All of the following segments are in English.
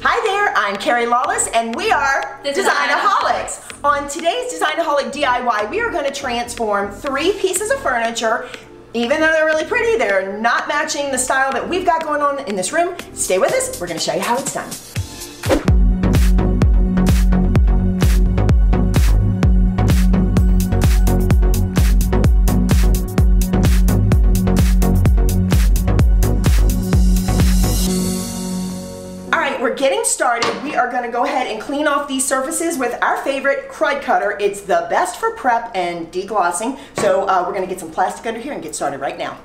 Hi there, I'm Carrie Lawless and we are Designaholics. On today's Designaholic DIY, we are going to transform 3 pieces of furniture. Even though they're really pretty, they're not matching the style that we've got going on in this room. Stay with us, we're going to show you how it's done. We're getting started. We are going to go ahead and clean off these surfaces with our favorite Krud Kutter. It's the best for prep and deglossing. So we're going to get some plastic under here and get started right now.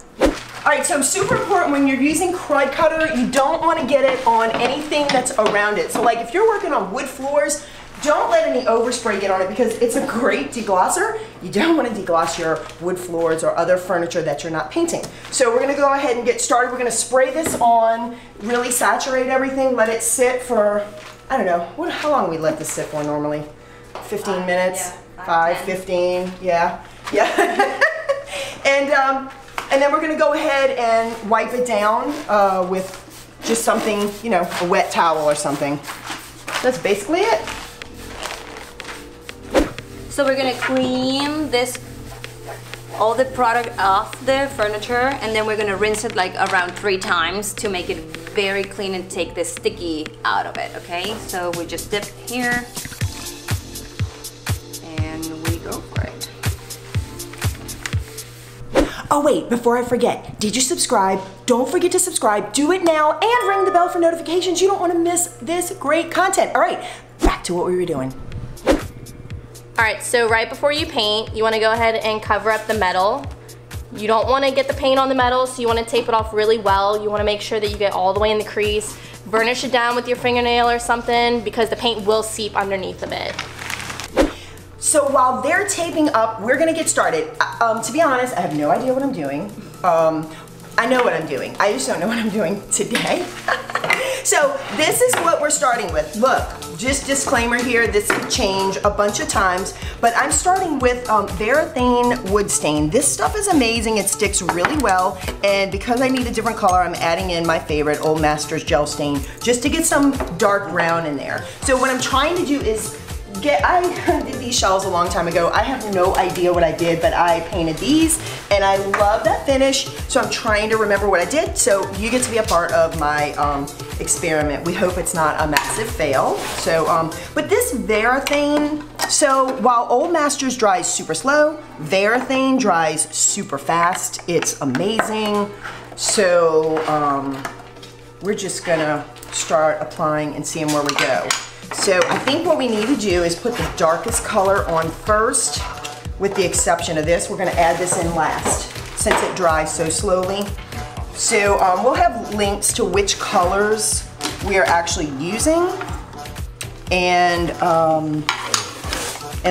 Alright, so super important when you're using Krud Kutter, you don't want to get it on anything that's around it. So like if you're working on wood floors, don't let any overspray get on it because it's a great deglosser. You don't want to degloss your wood floors or other furniture that you're not painting. So we're going to go ahead and get started. We're going to spray this on, really saturate everything, let it sit for, I don't know, how long do we let this sit for normally? 15 minutes? Yeah, 5, 15, yeah. And then we're going to go ahead and wipe it down with just something, you know, a wet towel or something. That's basically it. So we're gonna clean all the product off the furniture, and then we're gonna rinse it like around 3 times to make it very clean and take the sticky out of it, okay? So we just dip here, and we go for it. Oh wait, before I forget, did you subscribe? Don't forget to subscribe, do it now, and ring the bell for notifications. You don't wanna miss this great content. All right, back to what we were doing. All right, so right before you paint, you wanna go ahead and cover up the metal. You don't wanna get the paint on the metal, so you wanna tape it off really well. You wanna make sure that you get all the way in the crease. Burnish it down with your fingernail or something because the paint will seep underneath of it. So while they're taping up, we're gonna get started. To be honest, I have no idea what I'm doing. I know what I'm doing. I just don't know what I'm doing today. So this is what we're starting with. Look, just disclaimer here, this could change a bunch of times, but I'm starting with Varathane wood stain. This stuff is amazing, it sticks really well, and because I need a different color, I'm adding in my favorite Old Masters Gel Stain, just to get some dark brown in there. So what I'm trying to do is I did these shelves a long time ago. I have no idea what I did, but I painted these and I love that finish. So I'm trying to remember what I did. So you get to be a part of my experiment. We hope it's not a massive fail. So, but this Varathane, so while Old Masters dries super slow, Varathane dries super fast. It's amazing. So we're just gonna start applying and seeing where we go. So I think what we need to do is put the darkest color on first, with the exception of this. We're gonna add this in last, since it dries so slowly. So we'll have links to which colors we are actually using, and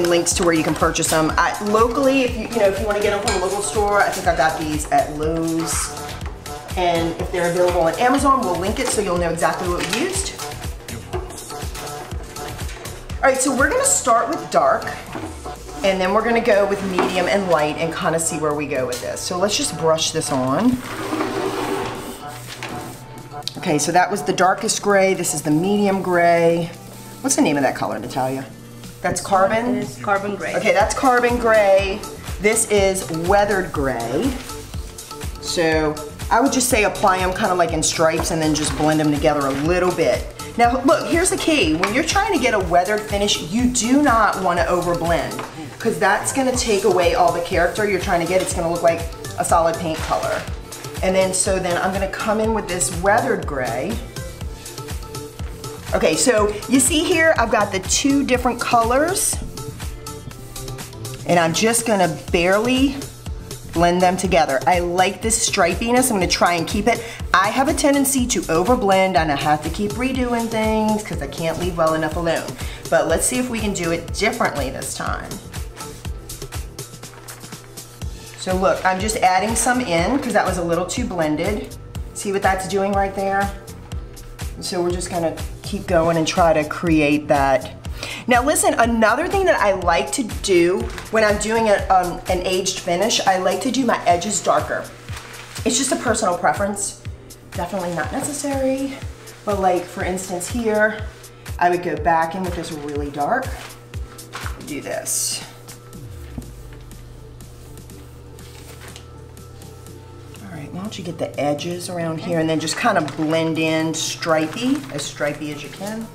links to where you can purchase them. Locally, if you want to get them from a local store, I think I got these at Lowe's. And if they're available on Amazon, we'll link it so you'll know exactly what we used. All right, so we're gonna start with dark, and then we're gonna go with medium and light and kind of see where we go with this. So let's just brush this on. Okay, so that was the darkest gray. This is the medium gray. What's the name of that color, Natalia? That's carbon? It is carbon gray. Okay, that's carbon gray. This is weathered gray. So I would just say apply them kind of like in stripes and then just blend them together a little bit. Now look, here's the key. When you're trying to get a weathered finish, you do not want to overblend because that's going to take away all the character you're trying to get. It's going to look like a solid paint color. And then I'm going to come in with this weathered gray. Okay, so you see here I've got the 2 different colors, and I'm just going to barely blend them together. I like this stripiness. I'm gonna try and keep it. I have a tendency to overblend and I have to keep redoing things because I can't leave well enough alone. But let's see if we can do it differently this time. So look, I'm just adding some in because that was a little too blended. See what that's doing right there? So we're just gonna keep going and try to create that. Now listen, another thing that I like to do when I'm doing an aged finish, I like to do my edges darker. It's just a personal preference. Definitely not necessary, But like for instance here, I would go back in with this really dark, do this. All right, why don't you get the edges around here and then just kind of blend in stripey as you can.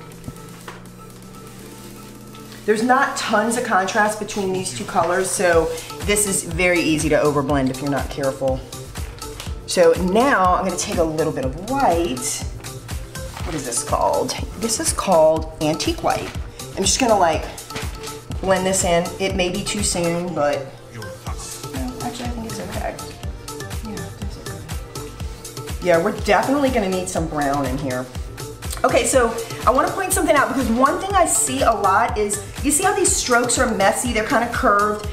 There's not tons of contrast between these two colors, so this is very easy to overblend if you're not careful. So now I'm gonna take a little bit of white. What is this called? This is called antique white. I'm just gonna like blend this in. It may be too soon, but no, actually I think it's okay. Yeah, that's okay. Yeah, we're definitely gonna need some brown in here. Okay, so I want to point something out because one thing I see a lot is, you see how these strokes are messy, they're kind of curved.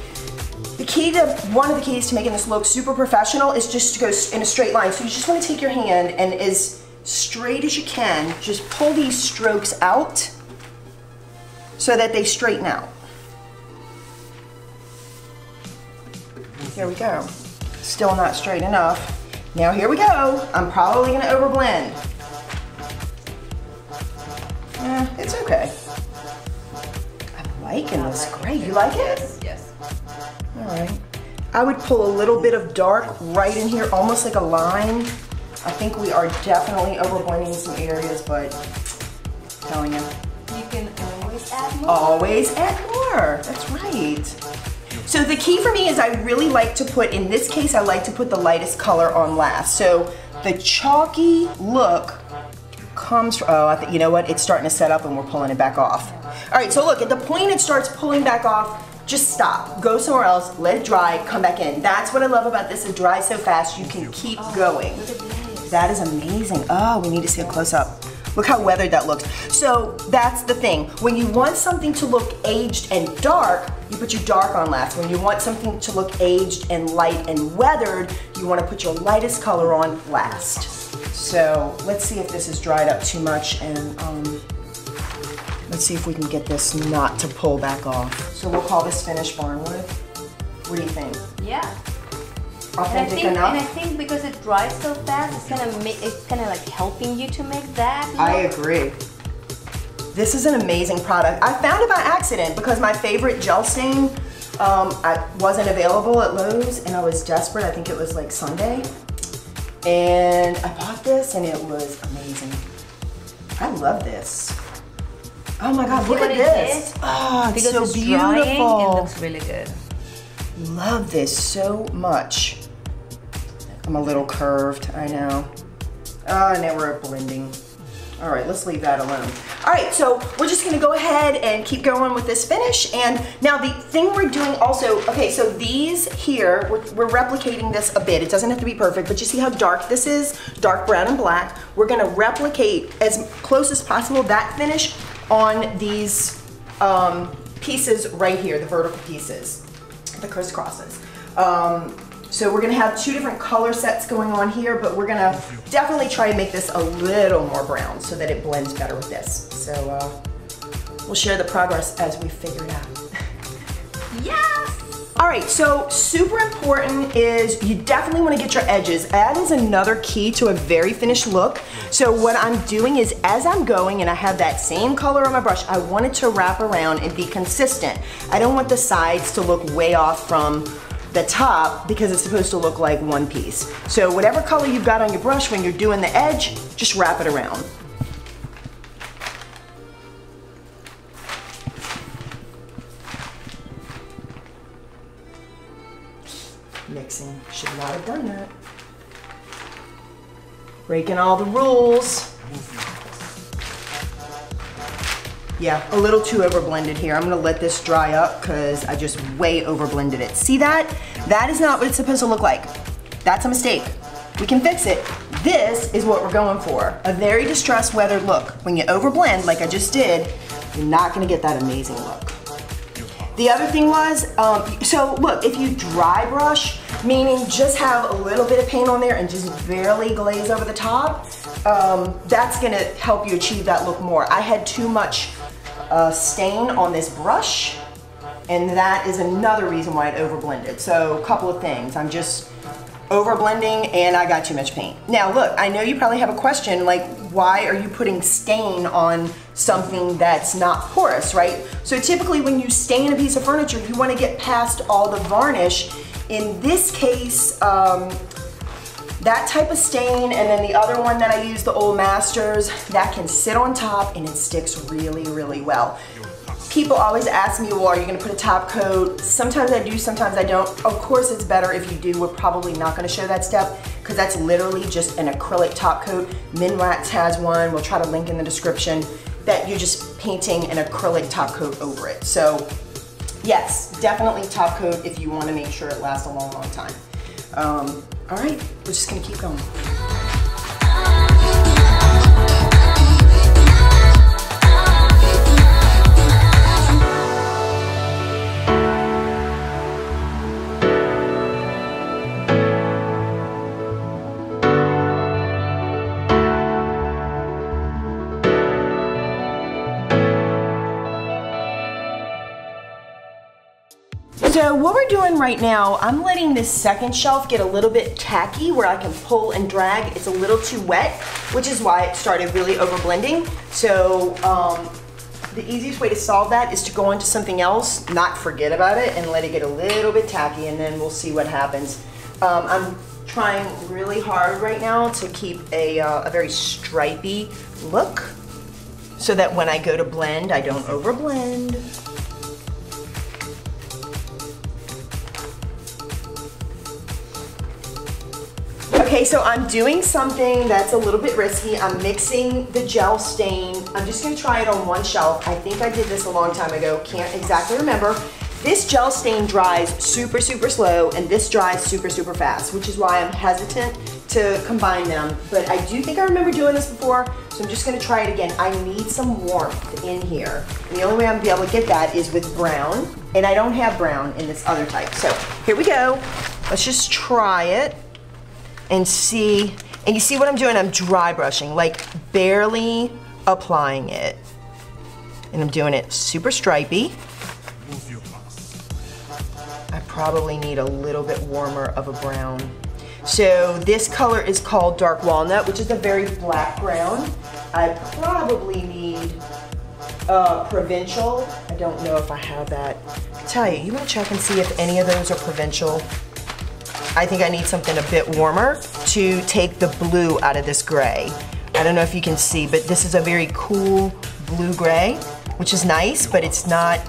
The key to, one of the keys to making this look super professional is just to go in a straight line. So you just want to take your hand and as straight as you can, just pull these strokes out so that they straighten out. Here we go. Still not straight enough. Now here we go. I'm probably going to overblend. It's okay. I'm liking this. Great. You like it? Yes. All right. I would pull a little bit of dark right in here, almost like a line. I think we are definitely overblending some areas, but I'm telling you. You can always add more. Always add more. That's right. So the key for me is I really like to put, in this case, I like to put the lightest color on last. So the chalky look comes from, oh, you know what? It's starting to set up and we're pulling it back off. All right, so look, at the point it starts pulling back off, just stop. Go somewhere else, let it dry, come back in. That's what I love about this. It dries so fast, you can keep going. That is amazing. Oh, we need to see a close-up. Look how weathered that looks. So that's the thing. When you want something to look aged and dark, you put your dark on last. When you want something to look aged and light and weathered, you want to put your lightest color on last. So let's see if this is dried up too much, and let's see if we can get this not to pull back off. So we'll call this finished barnwood. What do you think? Yeah. Authentic enough? And I think because it dries so fast, it's kind of like helping you to make that look. I agree. This is an amazing product. I found it by accident because my favorite gel stain wasn't available at Lowe's, and I was desperate. I think it was like Sunday. And I bought this and it was amazing. I love this. Oh my God, look at this. Oh, it's so beautiful. Drying, it looks really good. Love this so much. I'm a little curved, I know. Now we're blending. All right, let's leave that alone. All right, so we're just gonna go ahead and keep going with this finish. And now the thing we're doing also, okay, so these here, we're replicating this a bit. It doesn't have to be perfect, but you see how dark this is? Dark brown and black. We're gonna replicate as close as possible that finish on these pieces right here, the vertical pieces, the crisscrosses. So we're gonna have two different color sets going on here, but we're gonna definitely try and make this a little more brown so that it blends better with this. So we'll share the progress as we figure it out. Yes! All right, so super important is you definitely wanna get your edges. That is another key to a very finished look. So what I'm doing is as I'm going and I have that same color on my brush, I want it to wrap around and be consistent. I don't want the sides to look way off from the top because it's supposed to look like one piece. So whatever color you've got on your brush when you're doing the edge, just wrap it around. Mixing, should not have done that. Breaking all the rules. Yeah, a little too over blended here. I'm gonna let this dry up because I just way over blended it. See that? That is not what it's supposed to look like. That's a mistake. We can fix it. This is what we're going for. A very distressed weathered look. When you over blend like I just did, you're not gonna get that amazing look. The other thing was, so look, if you dry brush, meaning just have a little bit of paint on there and just barely glaze over the top, that's gonna help you achieve that look more. I had too much stain on this brush, and that is another reason why it over blended. So a couple of things. I'm just over blending and I got too much paint. Now look, I know you probably have a question like, why are you putting stain on something that's not porous, right? So typically when you stain a piece of furniture, you want to get past all the varnish. In this case, that type of stain, and then the other one that I use, the Old Masters, that can sit on top and it sticks really, really well. People always ask me, well, are you gonna put a top coat? Sometimes I do, sometimes I don't. Of course it's better if you do. We're probably not gonna show that step because that's literally just an acrylic top coat. Minwax has one, we'll try to link in the description, that you're just painting an acrylic top coat over it. So yes, definitely top coat if you wanna make sure it lasts a long, long time. All right, we're just gonna keep going. So what we're doing right now, I'm letting this second shelf get a little bit tacky where I can pull and drag. It's a little too wet, which is why it started really over blending. So the easiest way to solve that is to go on to something else, not forget about it, and let it get a little bit tacky, and then we'll see what happens. I'm trying really hard right now to keep a very stripy look so that when I go to blend, I don't over blend. Okay, so I'm doing something that's a little bit risky. I'm mixing the gel stain. I'm just gonna try it on one shelf. I think I did this a long time ago, can't exactly remember. This gel stain dries super, super slow, and this dries super, super fast, which is why I'm hesitant to combine them. But I do think I remember doing this before, so I'm just gonna try it again. I need some warmth in here. And the only way I'm gonna be able to get that is with brown, and I don't have brown in this other type. So here we go. Let's just try it and see. And you see what I'm doing? I'm dry brushing, like barely applying it. And I'm doing it super stripy. I probably need a little bit warmer of a brown. So this color is called Dark Walnut, which is a very black brown. I probably need Provincial. I don't know if I have that. I tell you wanna check and see if any of those are Provincial. I think I need something a bit warmer to take the blue out of this gray. I don't know if you can see, but this is a very cool blue gray, which is nice, but it's not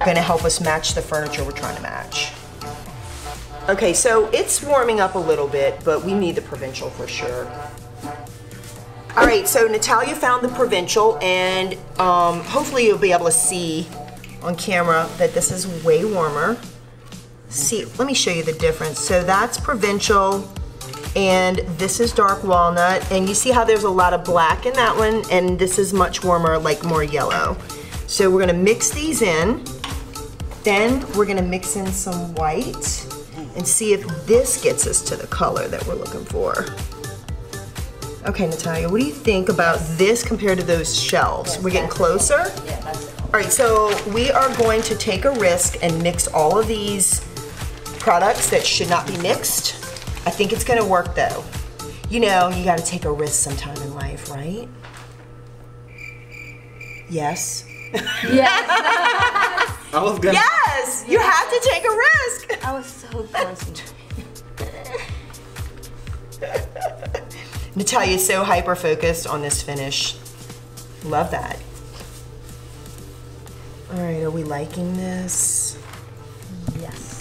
gonna help us match the furniture we're trying to match. Okay, so it's warming up a little bit, but we need the Provincial for sure. All right, so Natalia found the Provincial, and hopefully you'll be able to see on camera that this is way warmer. See, let me show you the difference. So that's Provincial, and this is Dark Walnut, and you see how there's a lot of black in that one, and this is much warmer, like more yellow. So we're gonna mix these in, then we're gonna mix in some white, and see if this gets us to the color that we're looking for. Okay, Natalia, what do you think about this compared to those shelves? We're getting closer? Yeah, that's it. All right, so we are going to take a risk and mix all of these products that should not be mixed. I think it's gonna work though. You know, you gotta take a risk sometime in life, right? Yes. Yes. I was gonna. Yes, you have to take a risk. I was so concentrated. Natalia's so hyper focused on this finish. Love that. All right, are we liking this? Yes.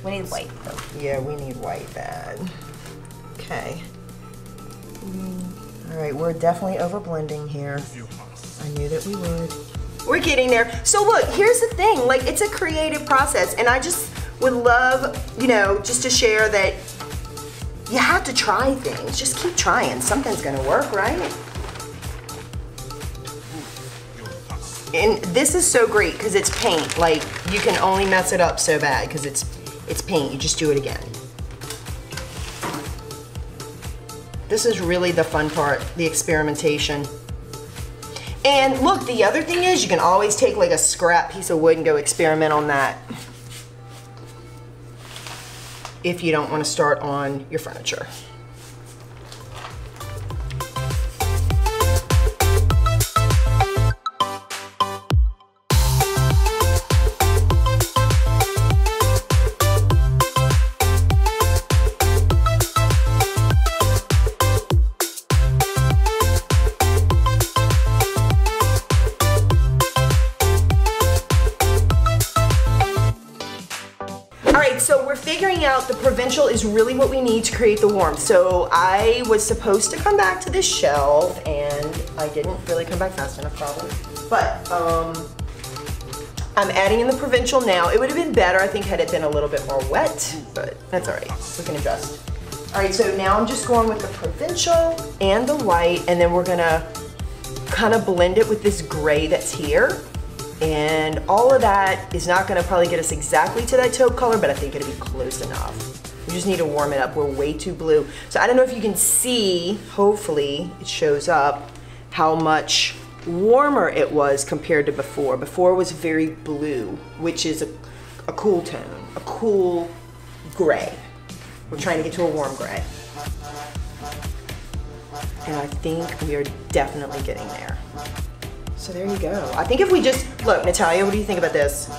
We need white though. Yeah, we need white bad. Okay. All right, we're definitely over blending here. I knew that we would. We're getting there. So look, here's the thing, like it's a creative process, and I just would love, you know, just to share that you have to try things. Just keep trying. Something's gonna work, right? And this is so great because it's paint. Like you can only mess it up so bad because it's paint. You just do it again. This is really the fun part, the experimentation. And look, the other thing is you can always take like a scrap piece of wood and go experiment on that if you don't want to start on your furniture. finding out the Provincial is really what we need to create the warmth. So I was supposed to come back to this shelf and I didn't really come back fast enough probably. But I'm adding in the Provincial now. It would have been better, I think, had it been a little bit more wet, but that's all right, we can adjust. All right, so now I'm just going with the Provincial and the white, and then we're gonna kind of blend it with this gray that's here. And all of that is not gonna probably get us exactly to that taupe color, but I think it'll be close enough. We just need to warm it up. We're way too blue. So I don't know if you can see, hopefully it shows up, how much warmer it was compared to before. Before it was very blue, which is a cool tone, a cool gray. We're trying to get to a warm gray. And I think we are definitely getting there. So there you go. I think if we just, look, Natalia, what do you think about this?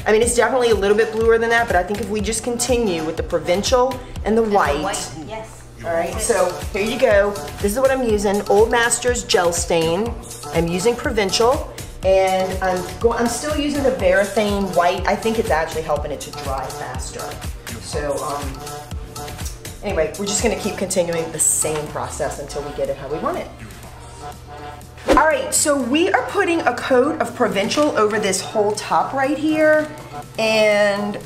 I mean, it's definitely a little bit bluer than that, but I think if we just continue with the Provincial and the white. Yes. All right, so here you go. This is what I'm using, Old Masters Gel Stain. I'm using Provincial, and I'm still using the Varathane white. I think it's actually helping it to dry faster. So, anyway, we're just gonna keep continuing the same process until we get it how we want it. All right, so we are putting a coat of Provincial over this whole top right here, and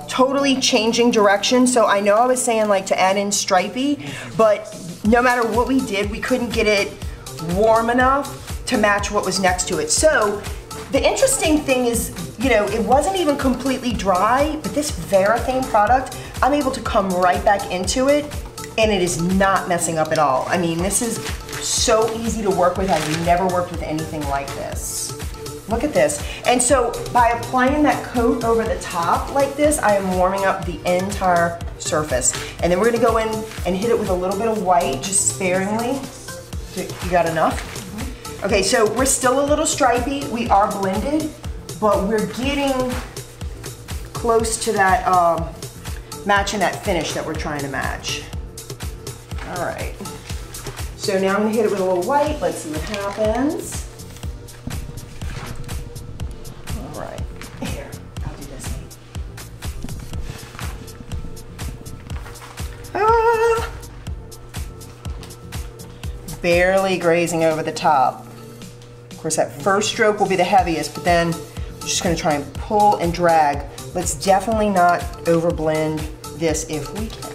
totally changing direction. So I know I was saying like to add in stripey, but no matter what we did, we couldn't get it warm enough to match what was next to it. So the interesting thing is, you know, it wasn't even completely dry, but this Varathane product, I'm able to come right back into it, and it is not messing up at all. I mean, this is so easy to work with. I've never worked with anything like this. Look at this. And so by applying that coat over the top like this, I am warming up the entire surface. And then we're gonna go in and hit it with a little bit of white, just sparingly. You got enough? Mm-hmm. Okay, so we're still a little stripey. We are blended, but we're getting close to that, matching that finish that we're trying to match. All right. So now I'm gonna hit it with a little white. Let's see what happens. All right, here, I'll do this. Barely grazing over the top. Of course, that first stroke will be the heaviest, but then we're just gonna try and pull and drag. Let's definitely not overblend this if we can.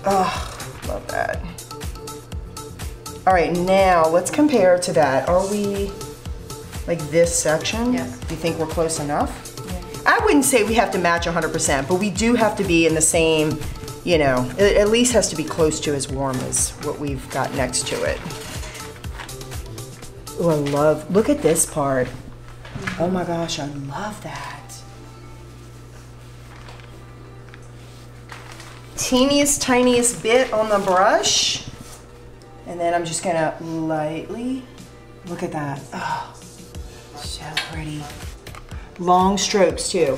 Oh, love that. All right, now let's compare to that. Are we like this section? Yes. Do you think we're close enough? Yeah. I wouldn't say we have to match 100%, but we do have to be in the same, you know, it at least has to be close to as warm as what we've got next to it. Oh, I love, look at this part. Oh my gosh, I love that. Teeniest, tiniest bit on the brush. And then I'm just gonna lightly, look at that. Oh, so pretty. Long strokes too.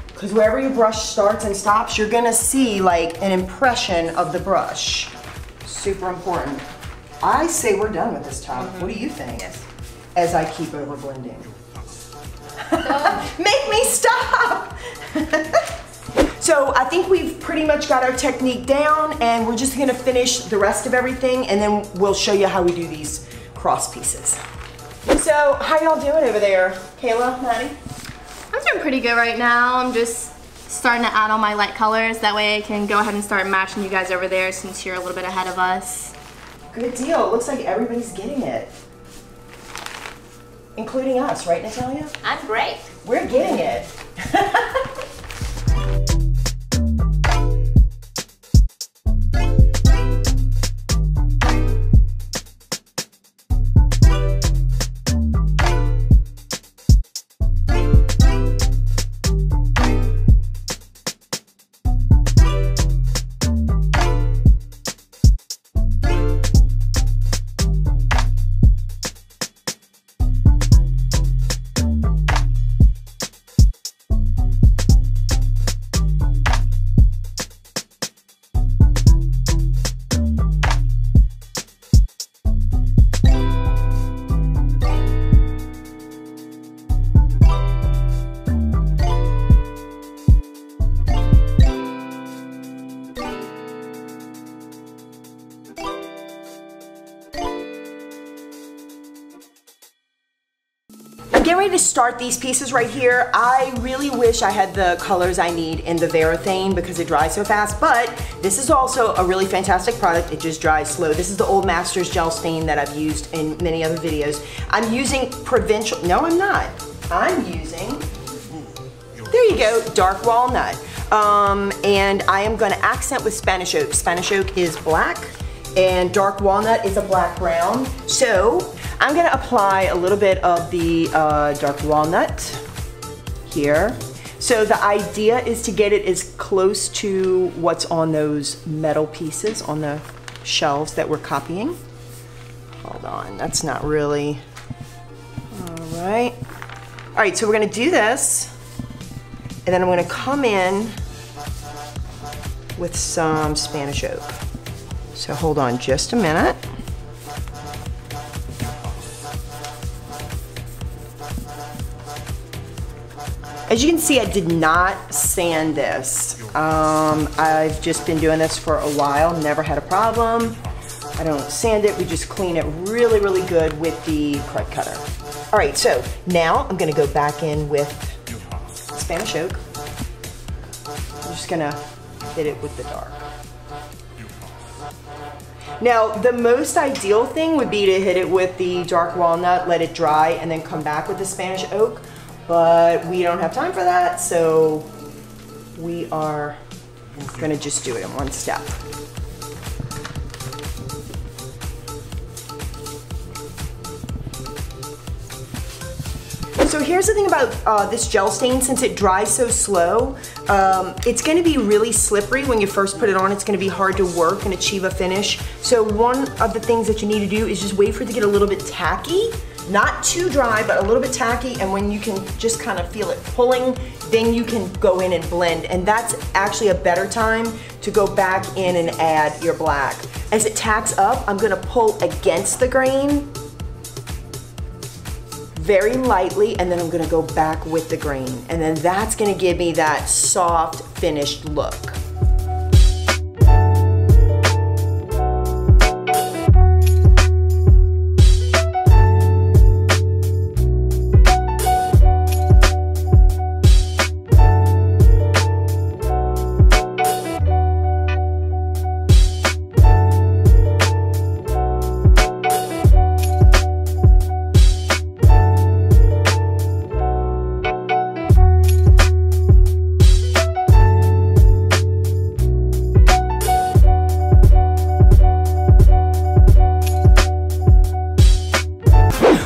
Because wherever your brush starts and stops, you're gonna see like an impression of the brush. Super important. I say we're done with this top. What do you think? Yes. As I keep over blending. Make me stop! So I think we've pretty much got our technique down, and we're just gonna finish the rest of everything, and then we'll show you how we do these cross pieces. So how y'all doing over there? Kayla, Maddie? I'm doing pretty good right now. I'm just starting to add all my light colors. That way I can go ahead and start matching you guys over there since you're a little bit ahead of us. Good deal. It looks like everybody's getting it. Including us, right, Natalia? I'm great. We're getting it. getting ready to start these pieces right here. I really wish I had the colors I need in the Varathane because it dries so fast, but this is also a really fantastic product. It just dries slow. This is the Old Masters Gel Stain that I've used in many other videos. I'm using Provincial, no I'm not. I'm using, there you go, Dark Walnut. And I am gonna accent with Spanish Oak. Spanish Oak is black and Dark Walnut is a black brown. So I'm gonna apply a little bit of the Dark Walnut here. So the idea is to get it as close to what's on those metal pieces on the shelves that we're copying. Hold on, that's not really, all right. All right, so we're gonna do this, and then I'm gonna come in with some Spanish Oak. So hold on just a minute. As you can see, I did not sand this. I've just been doing this for a while, never had a problem. I don't sand it, we just clean it really, really good with the Krud Kutter. All right, so now I'm gonna go back in with Spanish Oak. I'm just gonna hit it with the dark. Now, the most ideal thing would be to hit it with the Dark Walnut, let it dry, and then come back with the Spanish Oak. But we don't have time for that, so we are gonna just do it in one step. So here's the thing about this gel stain, since it dries so slow, it's gonna be really slippery when you first put it on. It's gonna be hard to work and achieve a finish. So one of the things that you need to do is just wait for it to get a little bit tacky. Not too dry, but a little bit tacky, and when you can just kind of feel it pulling, then you can go in and blend, and that's actually a better time to go back in and add your black. As it tacks up, I'm gonna pull against the grain very lightly, and then I'm gonna go back with the grain, and then that's gonna give me that soft, finished look.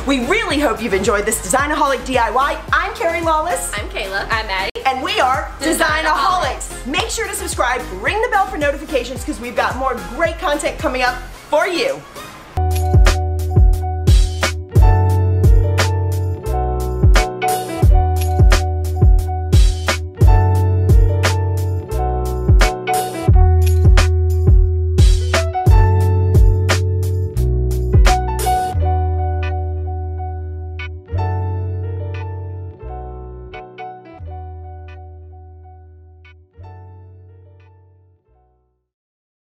We really hope you've enjoyed this Designaholic DIY. I'm Carrie Lawless. I'm Kayla. I'm Addie. And we are Designaholics. Make sure to subscribe, ring the bell for notifications because we've got more great content coming up for you.